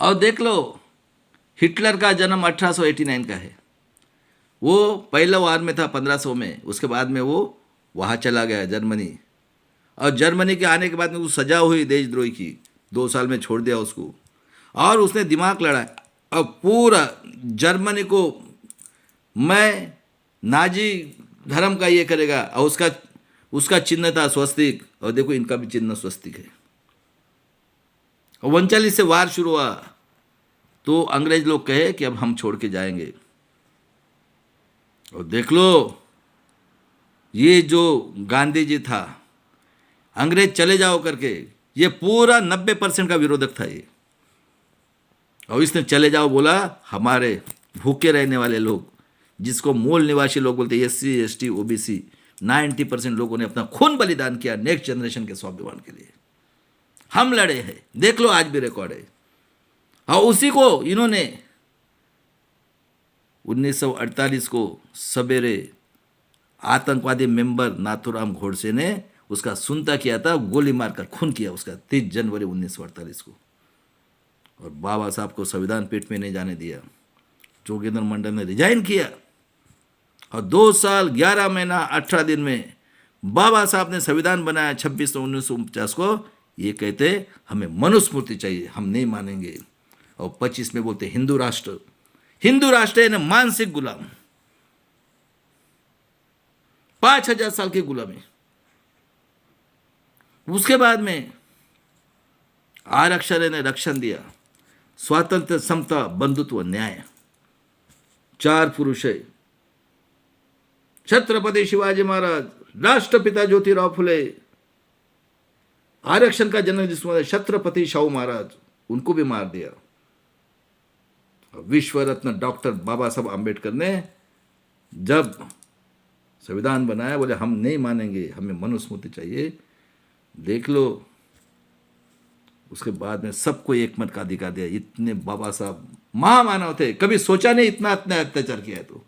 और देख लो, हिटलर का जन्म 1889 का है। वो पहला वार में था 1500 में, उसके बाद में वो वहाँ चला गया जर्मनी। और जर्मनी के आने के बाद में उसको सजा हुई देशद्रोही की, 2 साल में छोड़ दिया उसको। और उसने दिमाग लड़ाया और पूरा जर्मनी को मैं नाजी धर्म का ये करेगा। और उसका उसका चिन्ह था स्वस्तिक, और देखो इनका भी चिन्ह स्वस्तिक है। और 39 से वार शुरू हुआ तो अंग्रेज लोग कहे कि अब हम छोड़ के जाएंगे। और देख लो, ये जो गांधी जी था, अंग्रेज चले जाओ करके, ये पूरा 90% का विरोधक था ये। और इसने चले जाओ बोला, हमारे भूखे रहने वाले लोग, जिसको मूल निवासी लोग बोलते हैं, SC ST OBC, 90% लोगों ने अपना खून बलिदान किया नेक्स्ट जनरेशन के स्वाभिमान के लिए। हम लड़े हैं, देख लो आज भी रिकॉर्ड है। और उसी को इन्होंने 1948 को सवेरे आतंकवादी मेंबर नाथूराम गोडसे ने उसका सुनता किया था, गोली मारकर खून किया उसका 30 जनवरी 1948 को। और बाबा साहब को संविधान पीठ में नहीं जाने दिया। जोगेंद्र मंडल ने रिजाइन किया और 2 साल 11 महीना 18 दिन में बाबा साहब ने संविधान बनाया 26 नवंबर 1949 को। ये कहते हमें मनुस्मृति चाहिए, हम नहीं मानेंगे। और 25 में बोलते हिंदू राष्ट्र। हिंदू राष्ट्र है ना मानसिक गुलाम, 5000 साल की गुलामी। उसके बाद में आरक्षण ने रक्षण दिया, स्वातंत्र, समता, बंधुत्व, न्याय। 4 पुरुष है, छत्रपति शिवाजी महाराज, राष्ट्रपिता ज्योतिराव फुले, आरक्षण का जन्म जिसमें छत्रपति शाहू महाराज, उनको भी मार दिया। विश्व रत्न डॉक्टर बाबा साहब आम्बेडकर ने जब संविधान बनाया, बोले हम नहीं मानेंगे, हमें मनुस्मृति चाहिए। देख लो, उसके बाद में सबको एक मत का अधिकार दिया। इतने बाबा साहब महामानव थे, कभी सोचा नहीं इतना अत्याचार किया है तो।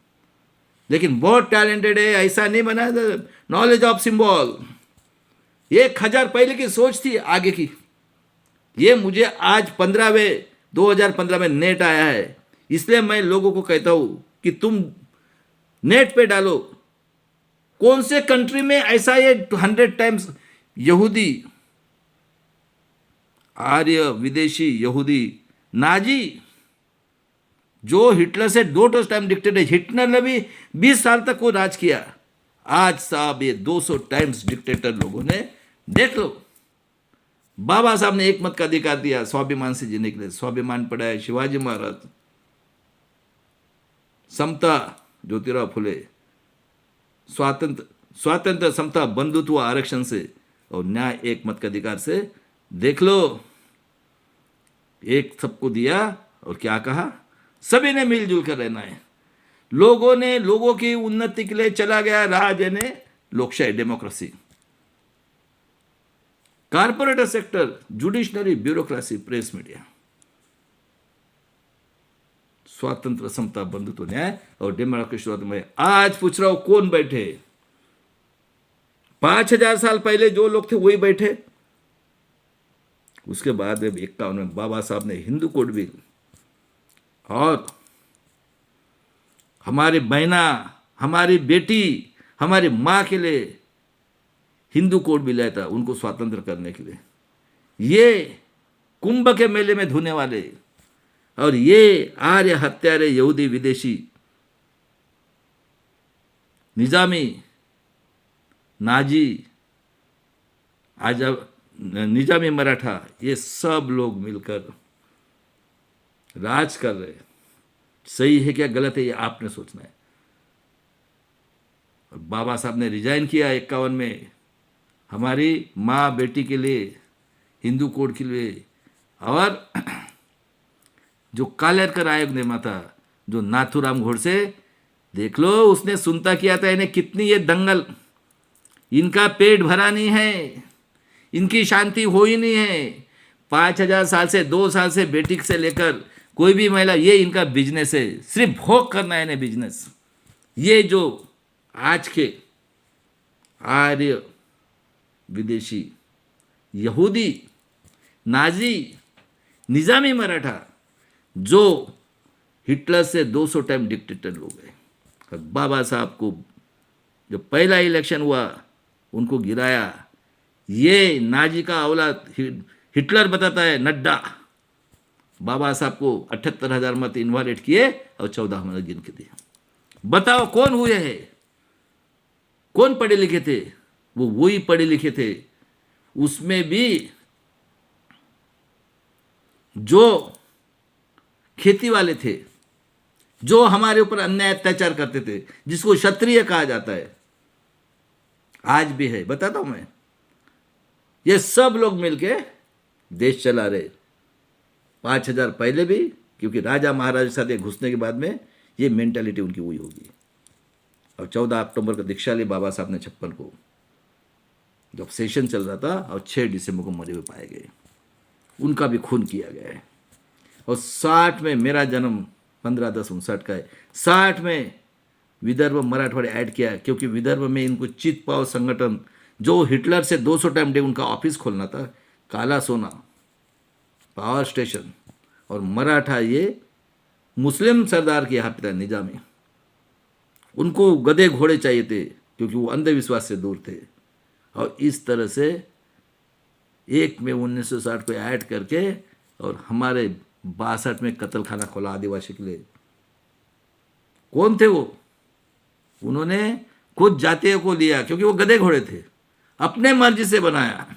लेकिन बहुत टैलेंटेड है, ऐसा नहीं बना। नॉलेज ऑफ सिंबल 1000 पहले की सोच थी आगे की। ये मुझे आज 2015 में नेट आया है, इसलिए मैं लोगों को कहता हूं कि तुम नेट पे डालो कौन से कंट्री में ऐसा ये 100 टाइम्स यहूदी, आर्य, विदेशी, यहूदी, नाजी, जो हिटलर से 2 टाइम डिक्टेटर। हिटलर ने भी 20 साल तक वो राज किया। आज साहब ये 200 टाइम्स डिक्टेटर लोगों ने, देख लो। बाबा साहब ने एक मत का अधिकार दिया स्वाभिमान से जीने के लिए। स्वाभिमान पढ़ा है शिवाजी महाराज, समता ज्योतिराव फुले, स्वातंत्र, समता, बंधुत्व, आरक्षण से, और न्याय एक मत के अधिकार से। देख लो, एक सबको दिया और क्या कहा, सभी ने मिलजुल कर रहना है। लोगों ने लोगों की उन्नति के लिए चला गया राह देने, लोकशाही, democracy. Corporate sector, judiciary, bureaucracy, press, media. स्वातंत्र, समता, बंधुत्व, न्याय और डेमोक्रेसी में। आज पूछ रहा हूं कौन बैठे? 5000 साल पहले जो लोग थे वही बैठे। उसके बाद 51 में बाबा साहब ने हिंदू कोड बिल, और हमारी बहना, हमारी बेटी, हमारी माँ के लिए हिंदू कोड बिल आया था, उनको स्वतंत्र करने के लिए। ये कुंभ के मेले में धोने वाले, और ये आर्य हत्यारे, यहूदी, विदेशी, निजामी, नाजी, निजामी मराठा, ये सब लोग मिलकर राज कर रहे। सही है क्या गलत है, ये आपने सोचना है। और बाबा साहब ने रिजाइन किया 51 में, हमारी माँ बेटी के लिए, हिंदू कोड के लिए। और जो कालेरकर आयोग निर्मा था, जो नाथूराम गोडसे, देख लो, उसने सुनता किया था इन्हें कितनी ये दंगल, इनका पेट भरा नहीं है, इनकी शांति हो ही नहीं है। 5000 साल से, 2 साल से बेटी से लेकर कोई भी महिला, ये इनका बिजनेस है, सिर्फ भोग करना है इन्हें बिजनेस। ये जो आज के आर्य, विदेशी, यहूदी, नाजी, निजामी मराठा, जो हिटलर से 200 टाइम डिक्टेटर लोग हैं। और बाबा साहब को जो पहला इलेक्शन हुआ उनको गिराया, ये नाजी का औलाद हिटलर बताता है, नड्डा बाबा साहब को 78,000 मत इन्वालिड किए और 14 मत गिन के दिए। बताओ कौन हुए हैं, कौन पढ़े लिखे थे? वो वही पढ़े लिखे थे। उसमें भी जो खेती वाले थे, जो हमारे ऊपर अन्याय अत्याचार करते थे, जिसको क्षत्रिय कहा जाता है, आज भी है। बताता हूं मैं, ये सब लोग मिलके देश चला रहे। 5,000 पहले भी, क्योंकि राजा महाराजा के साथ ये घुसने के बाद में ये मेंटालिटी उनकी हुई होगी। और 14 अक्टूबर को दीक्षा ली बाबा साहब ने 56 को, जब सेशन चल रहा था, और 6 दिसंबर को मरे हुए पाए गए। उनका भी खून किया गया है। और 60 में मेरा जन्म 15/10/59 का है। 60 में विदर्भ मराठवाड़े ऐड किया है, क्योंकि विदर्भ में इनको चितपाव संगठन, जो हिटलर से 200 टाइम डे उनका ऑफिस खोलना था, काला सोना, पावर स्टेशन, और मराठा ये मुस्लिम सरदार के यहाँ पिता निजामी, उनको गधे घोड़े चाहिए थे, क्योंकि वो अंधविश्वास से दूर थे। और इस तरह से 1 में 1960 को ऐड करके, और हमारे 62 में कत्ल खाना खोला आदिवासी के लिए। कौन थे वो? उन्होंने खुद जातियों को लिया, क्योंकि वो गधे घोड़े थे, अपने मर्जी से बनाया।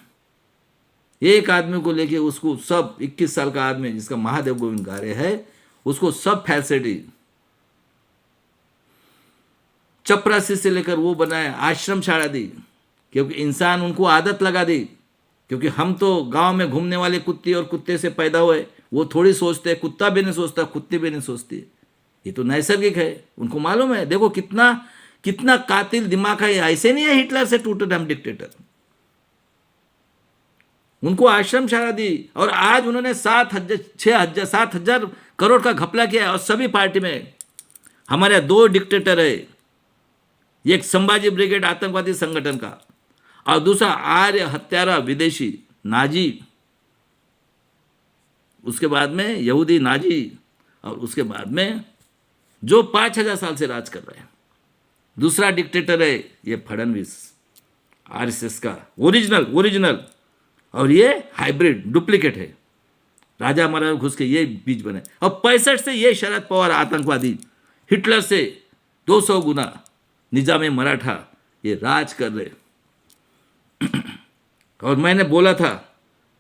एक आदमी को लेके उसको सब, 21 साल का आदमी जिसका महादेव गोविंद गारे है, उसको सब फैसिलिटी, चपरासी से लेकर वो बनाया, आश्रम शाला दी, क्योंकि इंसान उनको आदत लगा दी। क्योंकि हम तो गांव में घूमने वाले कुत्ते और कुत्ते से पैदा हुए, वो थोड़ी सोचते, कुत्ता भी नहीं सोचता, कुत्ते भी नहीं सोचती, ये तो नैसर्गिक है। उनको मालूम है, देखो कितना कितना कातिल दिमाग है। ऐसे नहीं है हिटलर से टूटे हम डिक्टेटर। उनको आश्रम शाला दी, और आज उन्होंने 7,000 करोड़ का घपला किया है। और सभी पार्टी में हमारे 2 डिक्टेटर है, एक संभाजी ब्रिगेड आतंकवादी संगठन का, और दूसरा आर्य हत्यारा विदेशी नाजी, उसके बाद में यहूदी नाजी, और उसके बाद में जो 5,000 साल से राज कर रहे हैं। दूसरा डिक्टेटर है ये फडणवीस, आरएसएस का ओरिजिनल, और ये हाइब्रिड डुप्लीकेट है। राजा महाराजा घुस के ये बीज बने। और 65 से ये शरद पवार आतंकवादी, हिटलर से 200 गुना निजामे मराठा, ये राज कर रहे। और मैंने बोला था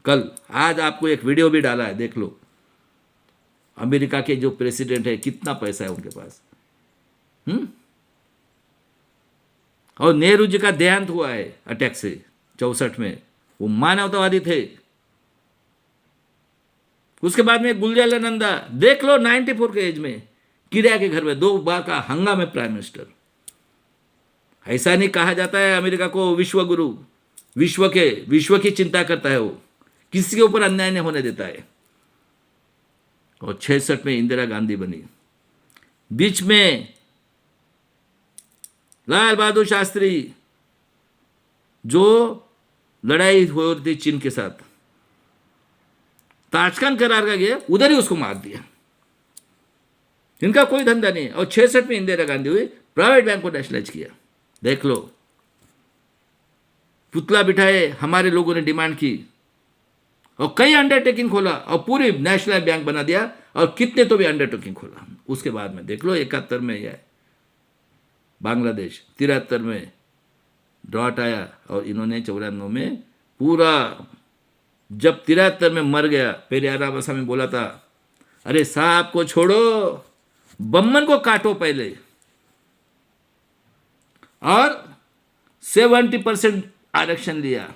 कल, आज आपको एक वीडियो भी डाला है, देख लो। अमेरिका के जो प्रेसिडेंट है, कितना पैसा है उनके पास। और नेहरू जी का देहांत हुआ है अटैक से 64 में, वो मानवतावादी थे। उसके बाद में गुलजारी, देख लो 94 के एज में, किरिया के घर में 2 बार का हंगामे प्राइम मिनिस्टर। ऐसा नहीं कहा जाता है अमेरिका को विश्व गुरु, विश्व की चिंता करता है वो, किसी के ऊपर अन्याय नहीं होने देता है। और 66 में इंदिरा गांधी बनी, बीच में लाल बहादुर शास्त्री, जो लड़ाई हो रही थी चीन के साथ, ताशकंद करार का गया, उधर ही उसको मार दिया। इनका कोई धंधा नहीं है। और 66 में इंदिरा गांधी हुई, प्राइवेट बैंक को नेशनलाइज किया। देख लो, पुतला बिठाए, हमारे लोगों ने डिमांड की, और कई अंडरटेकिंग खोला, और पूरी नेशनल बैंक बना दिया, और कितने तो भी अंडरटेकिंग खोला। उसके बाद में देख लो 71 में यह बांग्लादेश, 73 में ड्रॉट आया, और इन्होंने 94 में पूरा, जब 73 में मर गया, पेरियार रामास्वामी बोला था, अरे सांप को छोड़ो, बम्मन को काटो पहले। और 70% आरक्षण लिया।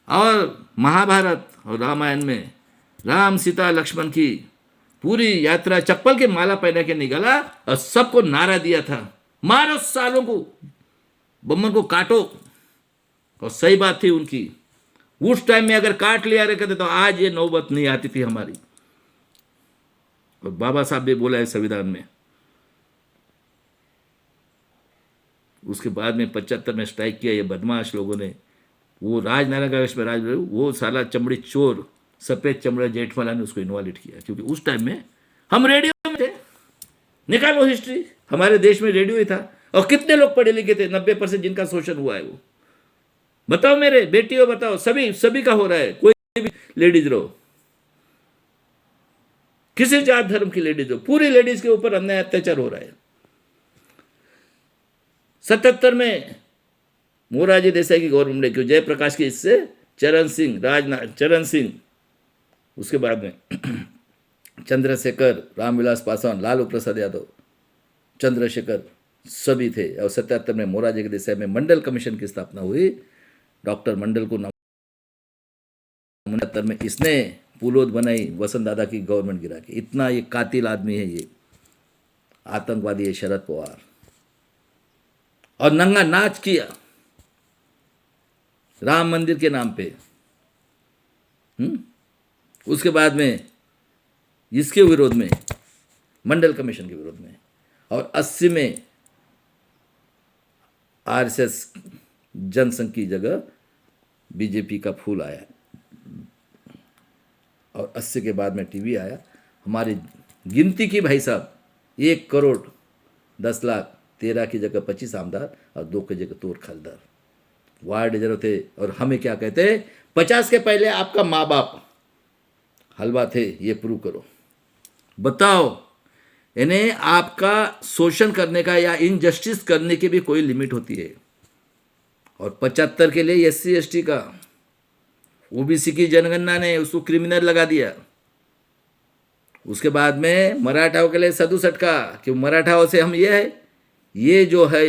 और महाभारत और रामायण में राम सीता लक्ष्मण की पूरी यात्रा चप्पल के माला पहना के निकला, और सबको नारा दिया था, मारो सालों को, बम्मन को काटो। और सही बात थी उनकी। उस टाइम में अगर काट लिया रहते तो आज ये नौबत नहीं आती थी हमारी। और बाबा साहब भी बोला है संविधान में। उसके बाद में 75 में स्ट्राइक किया ये बदमाश लोगों ने, वो राजनारायण का इसमें वो साला चमड़ी चोर, सफ़ेद चमड़ा जेठमलानी ने उसको इन्वाइट किया, क्योंकि उस टाइम में हम रेडियो में थे। निकालो हिस्ट्री, हमारे देश में रेडियो ही था। और कितने लोग पढ़े लिखे थे? 90% जिनका शोषण हुआ है वो बताओ, मेरे बेटियों बताओ, सभी का हो रहा है। कोई भी लेडीज रहो, किसी जात धर्म की लेडीज हो, पूरी लेडीज के ऊपर अन्याय अत्याचार हो रहा है। 77 में मोरारजी देसाई की गवर्नमेंट ने क्यों, जयप्रकाश की इससे चरण सिंह, उसके बाद में चंद्रशेखर, रामविलास पासवान, लालू प्रसाद यादव, चंद्रशेखर सभी थे। और 77 में मोरारजी देसाई में मंडल कमीशन की स्थापना हुई। डॉक्टर मंडल को 79 में इसने पुलोद बनाई, वसंत दादा की गवर्नमेंट गिरा के। इतना ये कातिल आदमी है, ये आतंकवादी है शरद पवार। और नंगा नाच किया राम मंदिर के नाम पे। उसके बाद में इसके विरोध में, मंडल कमीशन के विरोध में। और 80 में आरएसएस जनसंघ की जगह बीजेपी का फूल आया। और 80 के बाद में टीवी आया। हमारी गिनती की भाई साहब, 1 करोड़ 10 लाख, 13 की जगह 25 आमदार और 2 की जगह तोर खलदार वार्ड जरो थे। और हमें क्या कहते, 50 के पहले आपका माँ बाप हलवा थे, ये प्रूव करो। बताओ, इन्हें आपका शोषण करने का या इनजस्टिस करने की भी कोई लिमिट होती है। और 75 के लिए SC ST का, ओबीसी की जनगणना ने उसको क्रिमिनल लगा दिया। उसके बाद में मराठाओं के लिए 67 का, कि मराठाओं से हम ये जो है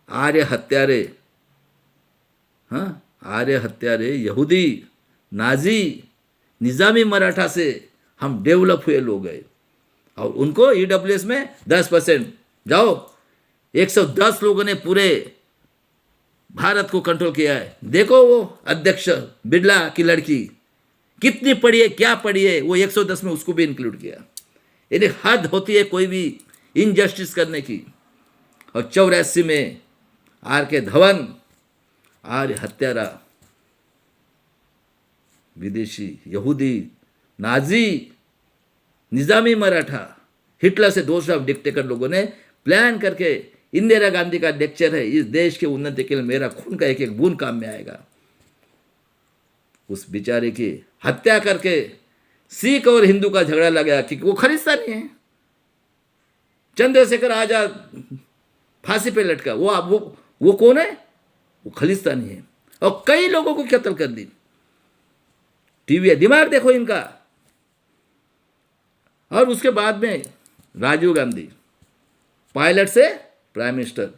आर्य हत्यारे, हाँ, आर्य हत्यारे, यहूदी, नाजी, निजामी मराठा से हम डेवलप हुए लोग हैं। और उनको EWS में 10%। जाओ, 110 लोगों ने पूरे भारत को कंट्रोल किया है। देखो वो अध्यक्ष बिरला की लड़की कितनी पढ़ी है, क्या पढ़ी है, वो 110 में उसको भी इंक्लूड किया। यानी हद होती है कोई भी इनजस्टिस करने की। और 84 में RK धवन, आर्य हत्यारा, विदेशी, यहूदी, नाजी, निजामी मराठा, हिटलर से दूसरा डिक्टेटर लोगों ने प्लान करके, इंदिरा गांधी का लेक्चर है, इस देश के उन्नति के लिए मेरा खून का एक एक बूंद काम में आएगा। उस बेचारे की हत्या करके सिख और हिंदू का झगड़ा लगा कि वो खालिस्तानी है। चंद्रशेखर आजाद फांसी पे लटका, वो कौन है? वो खालिस्तानी है। और कई लोगों को कत्ल कर दी। टीवी है, दिमाग देखो इनका। और उसके बाद में राजीव गांधी, पायलट से प्राइम मिनिस्टर।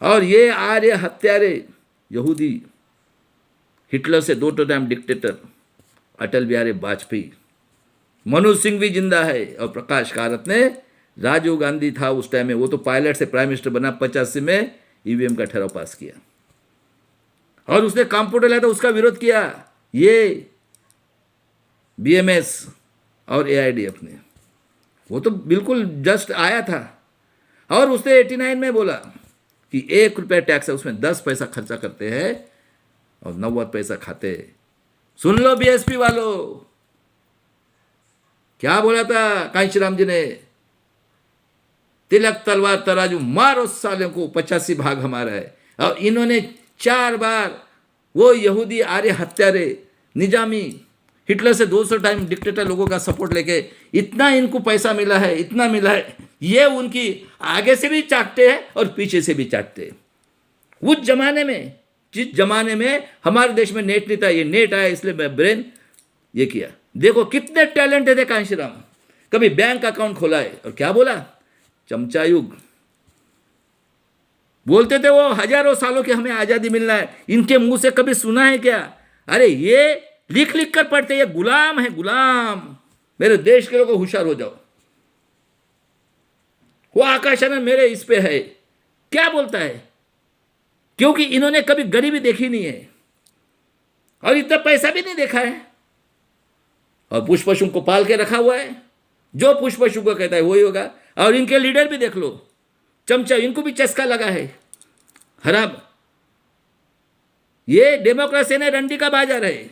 और ये आर्य हत्यारे, यहूदी, हिटलर से 2 टाइम डिक्टेटर अटल बिहारी वाजपेयी, मनोज सिंह भी जिंदा है। और प्रकाश कारत ने, राजीव गांधी था उस टाइम में, वो तो पायलट से प्राइम मिनिस्टर बना, 85 में EVM का ठहराव पास किया। और उसने कंप्यूटर लाया था, उसका विरोध किया ये BMS और AIDF ने। वो तो बिल्कुल जस्ट आया था। और उसने 89 में बोला कि 1 रुपया टैक्स है, उसमें 10 पैसा खर्चा करते हैं और 90 पैसा खाते हैं। सुन लो BSP वालों, क्या बोला था कांशीराम जी ने, तिलक तलवार तराजू मारो सालों को, 85 भाग हमारा है। और इन्होंने 4 बार वो यहूदी आर्य हत्यारे, निजामी, हिटलर से 200 टाइम डिक्टेटर लोगों का सपोर्ट लेके इतना इनको पैसा मिला है, इतना मिला है, ये उनकी आगे से भी चाटते हैं और पीछे से भी चाटते हैं। उस जमाने में, जिस जमाने में हमारे देश में नेट नहीं था, ये नेट आया इसलिए मैं ब्रेन ये किया। देखो कितने टैलेंटेड है कांशीराम। कभी बैंक अकाउंट खोला है और क्या बोला, चमचा युग बोलते थे वो, हजारों सालों की हमें आजादी मिलना है। इनके मुंह से कभी सुना है क्या? अरे ये लिख लिख कर पढ़ते, ये गुलाम है, गुलाम। मेरे देश के लोगों होशियार हो जाओ। वो आकाशानंद मेरे इस पे है, क्या बोलता है? क्योंकि इन्होंने कभी गरीबी देखी नहीं है और इतना पैसा भी नहीं देखा है। और पुष्प पशु को पाल के रखा हुआ है, जो पुष्प पशु को कहता है वही होगा। और इनके लीडर भी देख लो, चमचा, इनको भी चस्का लगा है हराम। ये डेमोक्रेसी ने रंडी का बाजार है।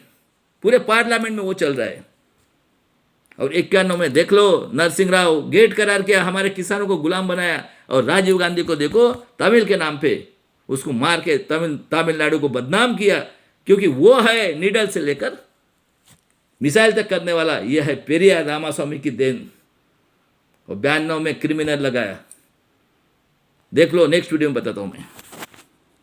पूरे पार्लियामेंट में वो चल रहा है। और 91 में देख लो, नरसिंह राव गेट करार किया, हमारे किसानों को गुलाम बनाया। और राजीव गांधी को देखो, तमिल के नाम पे उसको मार के तमिलनाडु को बदनाम किया, क्योंकि वो है नीडल से लेकर मिसाइल तक करने वाला। यह है पेरियार रामास्वामी की देन। और 92 में क्रिमिनल लगाया। देख लो, नेक्स्ट वीडियो में बताता हूं मैं।